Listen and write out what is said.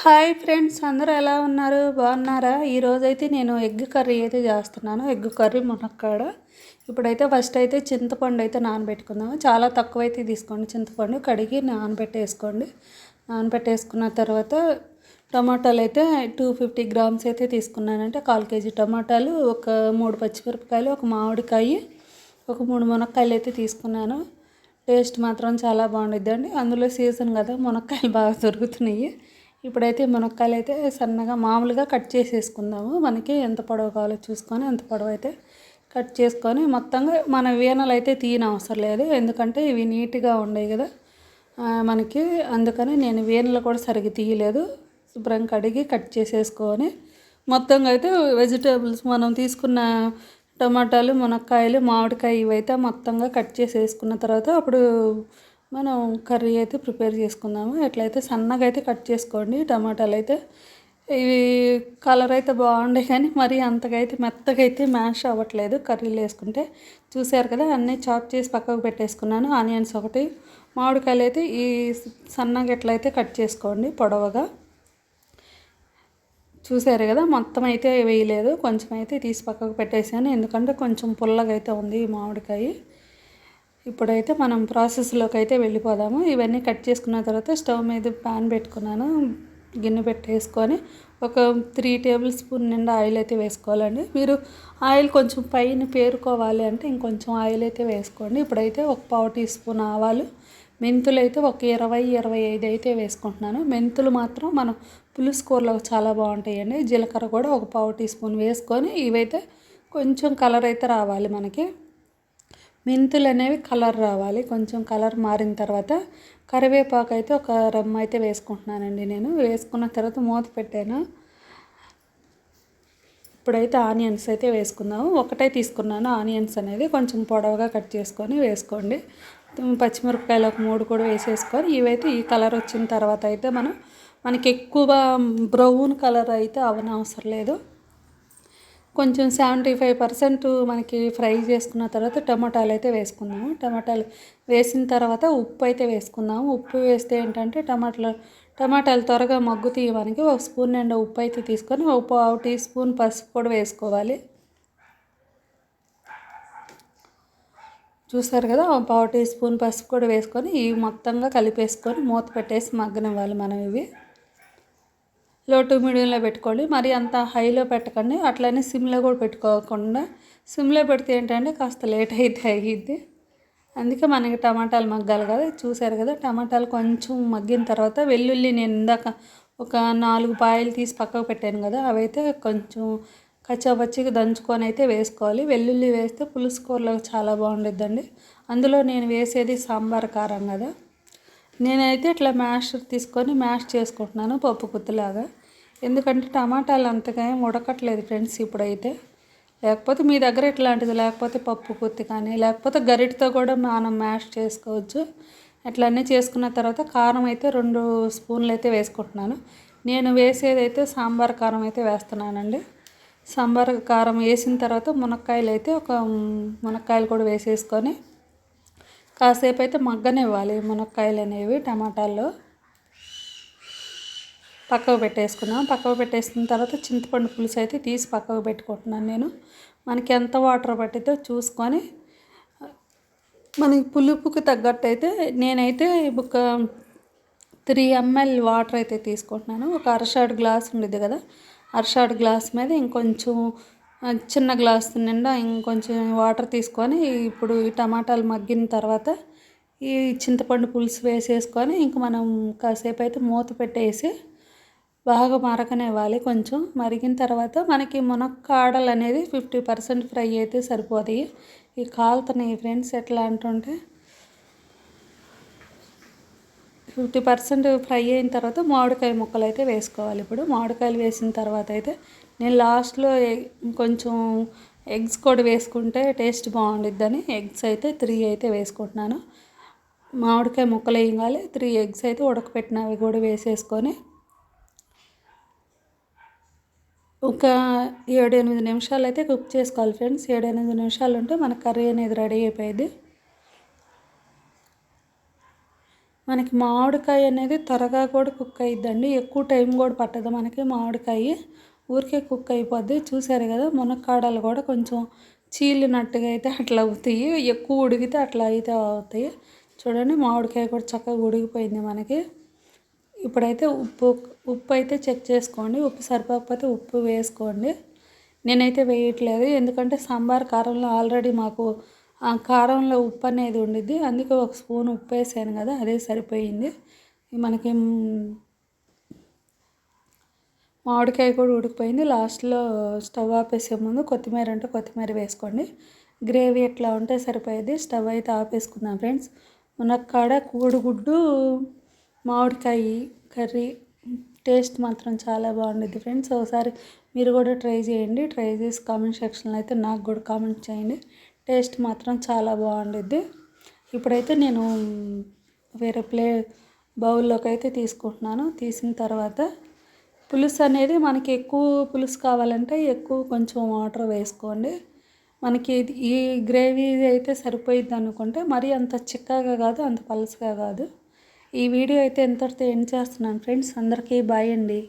Hi friends, అందరూ ఎలా ఉన్నారు? బాగున్నారా? ఈరోజైతే నేను ఎగ్ కర్రీ అయితే చేస్తున్నాను. ఎగ్ కర్రీ మునక్కాడ. ఇప్పుడైతే ఫస్ట్ అయితే చింతపండు అయితే నానబెట్టుకుందాము. చాలా తక్కువ అయితే తీసుకోండి, చింతపండు కడిగి నానబెట్టేసుకోండి. నానబెట్టేసుకున్న తర్వాత టమాటాలు అయితే 250 గ్రామ్స్ అయితే తీసుకున్నానంటే 1/4 కేజీ టమాటాలు, ఒక 3 పచ్చిమిరపకాయలు, ఒక మామిడికాయ, ఒక 3 మునక్కాయలు అయితే తీసుకున్నాను. టేస్ట్ మాత్రం చాలా బాగుండిద్దండి. అందులో సీజన్ కదా, మునక్కాయలు బాగా దొరుకుతున్నాయి. ఇప్పుడైతే మునక్కాయలు అయితే సన్నగా మామూలుగా కట్ చేసేసుకుందాము. మనకి ఎంత పొడవు కావాలో చూసుకొని అంత పొడవు అయితే కట్ చేసుకొని మొత్తంగా మన వీనలు అయితే తీయనవసరం లేదు, ఎందుకంటే ఇవి నీట్గా ఉన్నాయి కదా మనకి. అందుకని నేను వీనలు కూడా సరిగ్గా తీయలేదు. శుభ్రంగా కడిగి కట్ చేసేసుకొని మొత్తంగా అయితే వెజిటేబుల్స్ మనం తీసుకున్న టమాటాలు, మునక్కాయలు, మామిడికాయ ఇవైతే మొత్తంగా కట్ చేసేసుకున్న తర్వాత అప్పుడు మనం కర్రీ అయితే ప్రిపేర్ చేసుకుందాము. ఎట్లయితే సన్నగా అయితే కట్ చేసుకోండి. టమాటాలు అయితే ఇవి కలర్ అయితే బాగుండే కానీ మరి అంతగా అయితే మెత్తగా అయితే మ్యాష్ అవ్వట్లేదు కర్రీలు వేసుకుంటే. చూసారు కదా, అన్నీ చాప్ చేసి పక్కకు పెట్టేసుకున్నాను. ఆనియన్స్ ఒకటి, మామిడికాయలు అయితే ఈ సన్నగా ఎట్లయితే కట్ చేసుకోండి పొడవుగా. చూసారు కదా, మొత్తం అయితే వేయలేదు, కొంచెం అయితే తీసి పక్కకు పెట్టేసాను, ఎందుకంటే కొంచెం పుల్లగా అయితే ఉంది ఈ మామిడికాయ. ఇప్పుడైతే మనం ప్రాసెస్లోకి అయితే వెళ్ళిపోదాము. ఇవన్నీ కట్ చేసుకున్న తర్వాత స్టవ్ మీద ప్యాన్ పెట్టుకున్నాను. గిన్నె పెట్టేసుకొని ఒక 3 టేబుల్ స్పూన్ నిండా ఆయిల్ అయితే వేసుకోవాలండి. మీరు ఆయిల్ కొంచెం పైన పేరుకోవాలి అంటే ఇంకొంచెం ఆయిల్ అయితే వేసుకోండి. ఇప్పుడైతే ఒక 1/4 టీ స్పూన్ ఆవాలు, మెంతులు అయితే ఒక 20-25 అయితే వేసుకుంటున్నాను. మెంతులు మాత్రం మనం పులుసు కూరలో చాలా బాగుంటాయండి. జీలకర్ర కూడా ఒక 1/4 టీ స్పూన్ వేసుకొని ఇవైతే కొంచెం కలర్ అయితే రావాలి మనకి. మెంతులు అనేవి కలర్ రావాలి. కొంచెం కలర్ మారిన తర్వాత కరివేపాకు అయితే ఒక రెమ్మ అయితే వేసుకుంటున్నానండి నేను. వేసుకున్న తర్వాత మూత పెట్టాను. ఇప్పుడైతే ఆనియన్స్ అయితే వేసుకుందాము. ఒకటే తీసుకున్నాను ఆనియన్స్ అనేది, కొంచెం పొడవుగా కట్ చేసుకొని వేసుకోండి. పచ్చిమిరపకాయలు ఒక 3 కూడా వేసేసుకొని ఇవైతే ఈ కలర్ వచ్చిన తర్వాత అయితే మనకి ఎక్కువ బ్రౌన్ కలర్ అయితే అవనవసరం లేదు. కొంచెం 75% మనకి ఫ్రై చేసుకున్న తర్వాత టమాటాలు అయితే వేసుకుందాము. టమాటాలు వేసిన తర్వాత ఉప్పు అయితే వేసుకుందాము. ఉప్పు వేస్తే ఏంటంటే టమాటాలు త్వరగా మగ్గుతాయి మనకి. ఒక స్పూన్ నిండా ఉప్పు అయితే తీసుకొని ఒక 1/2 టీ స్పూన్ పసుపు కూడా వేసుకోవాలి. చూసారు కదా, ఒక 1/2 టీ స్పూన్ పసుపు కూడా వేసుకొని ఇవి మొత్తంగా కలిపేసుకొని మూత పెట్టేసి మగ్గనివ్వాలి మనం. ఇవి లో టు మీడియంలో పెట్టుకోండి, మరి అంత హైలో పెట్టకండి. అట్లనే సిమ్లో కూడా పెట్టుకోకుండా, సిమ్లో పెడితే ఏంటంటే కాస్త లేట్ అయితే అయ్యిద్ది. అందుకే మనకి టమాటాలు మగ్గాలి కదా. చూసారు కదా, టమాటాలు కొంచెం మగ్గిన తర్వాత వెల్లుల్లి నేను ఇందాక ఒక 4 పాయలు తీసి పక్కకు పెట్టాను కదా, అవైతే కొంచెం కచ్చాపచ్చిగా దంచుకొని అయితే వేసుకోవాలి. వెల్లుల్లి వేస్తే పులుసు కూరలో చాలా బాగుండిద్దండి. అందులో నేను వేసేది సాంబార్ కారం కదా. నేనైతే ఇట్లా మ్యాష్ తీసుకొని మ్యాష్ చేసుకుంటున్నాను పప్పు గుత్తులాగా, ఎందుకంటే టమాటాలు అంతగా ఏం ఉడకట్లేదు ఫ్రెండ్స్ ఇప్పుడైతే. లేకపోతే మీ దగ్గర ఇట్లాంటిది లేకపోతే పప్పు గుత్తి కానీ లేకపోతే గరిటతో కూడా మనం మ్యాష్ చేసుకోవచ్చు. అట్లన్నీ చేసుకున్న తర్వాత కారం అయితే 2 స్పూన్లు అయితే వేసుకుంటున్నాను. నేను వేసేది అయితే సాంబార్ కారం అయితే వేస్తున్నానండి. సాంబార్ కారం వేసిన తర్వాత మునక్కాయలు అయితే మునక్కాయలు కూడా వేసేసుకొని కాసేపు అయితే మగ్గనివ్వాలి. మునక్కాయలు అనేవి టమాటాల్లో పక్కకు పెట్టేసుకున్నాం. పక్కకు పెట్టేసుకున్న తర్వాత చింతపండు పులుసు అయితే తీసి పక్కకు పెట్టుకుంటున్నాను నేను. మనకి ఎంత వాటర్ పట్టిద్దో చూసుకొని మనకి పులుపుకి తగ్గట్టు అయితే నేనైతే ఒక 3 ml వాటర్ అయితే తీసుకుంటున్నాను. ఒక అరషాడు గ్లాస్ ఉండేది కదా, అరషాడు గ్లాస్ మీద ఇంకొంచెం చిన్న గ్లాస్ నిండా ఇంకొంచెం వాటర్ తీసుకొని ఇప్పుడు ఈ టమాటాలు మగ్గిన తర్వాత ఈ చింతపండు పులుసు వేసేసుకొని ఇంక మనం కాసేపు అయితే మూత పెట్టేసి బాగా మరగనివ్వాలి. కొంచెం మరిగిన తర్వాత మనకి మునక్కాడలు అనేది 50% ఫ్రై అయితే సరిపోతాయి. ఈ కాలుతున్నాయి ఫ్రెండ్స్, ఎట్లా అంటుంటే 50% ఫ్రై అయిన తర్వాత మామిడికాయ ముక్కలు అయితే వేసుకోవాలి. ఇప్పుడు మామిడికాయలు వేసిన తర్వాత అయితే నేను లాస్ట్లో కొంచెం ఎగ్స్ కూడా వేసుకుంటే టేస్ట్ బాగుండిద్దని ఎగ్స్ అయితే 3 అయితే వేసుకుంటున్నాను. మామిడికాయ ముక్కలు వేయాలి, 3 ఎగ్స్ అయితే ఉడకపెట్టినవి కూడా వేసేసుకొని ఒక 7-8 నిమిషాలు అయితే కుక్ చేసుకోవాలి ఫ్రెండ్స్. 7-8 నిమిషాలు ఉంటే మన కర్రీ అనేది రెడీ అయిపోయింది. మనకి మామిడికాయ అనేది త్వరగా కూడా కుక్ అయ్యిద్దండి, ఎక్కువ టైం కూడా పట్టదు మనకి. మామిడికాయ ఊరికే కుక్ అయిపోద్ది. చూసారు కదా, మునక్కాడలు కూడా కొంచెం చీలినట్టుగా అయితే అట్లా అవుతాయి, ఎక్కువ ఉడికితే అట్లా అయితే అవుతాయి. చూడండి, మామిడికాయ కూడా చక్కగా ఉడికిపోయింది మనకి. ఇప్పుడైతే ఉప్పు అయితే చెక్ చేసుకోండి, ఉప్పు సరిపోకపోతే ఉప్పు వేసుకోండి. నేనైతే వేయట్లేదు, ఎందుకంటే సాంబార్ కారంలో ఆల్రెడీ మాకు కారంలో ఉప్పు అనేది ఉండిద్ది, అందుకే ఒక స్పూన్ ఉప్పు వేసాను కదా, అదే సరిపోయింది. మనకి మామిడికాయ కూడా ఉడికిపోయింది. లాస్ట్లో స్టవ్ ఆపేసే ముందు కొత్తిమీర అంటే కొత్తిమీర వేసుకోండి. గ్రేవీ ఎట్లా ఉంటే సరిపోయేది. స్టవ్ అయితే ఆపేసుకుందాం ఫ్రెండ్స్. మునక్కాడ కోడిగుడ్డు మామిడికాయ కర్రీ టేస్ట్ మాత్రం చాలా బాగుండిద్ది ఫ్రెండ్స్. ఒకసారి మీరు కూడా ట్రై చేయండి. ట్రై చేసి కామెంట్ సెక్షన్లో అయితే నాకు కూడా కామెంట్ చేయండి. టేస్ట్ మాత్రం చాలా బాగుండిద్ది. ఇప్పుడైతే నేను వేరే బౌల్లోకి అయితే తీసుకుంటున్నాను. తీసిన తర్వాత పులుసు అనేది మనకి ఎక్కువ పులుసు కావాలంటే ఎక్కువ కొంచెం వాటర్ వేసుకోండి. మనకి ఈ గ్రేవీ అయితే సరిపోయిద్ది అనుకుంటే మరీ అంత చిక్కగా కాదు, అంత పలసగా కాదు. ఈ వీడియో అయితే ఎంతటితో ఎండ్ చేస్తున్నాను ఫ్రెండ్స్. అందరికీ బాయ్ అండి.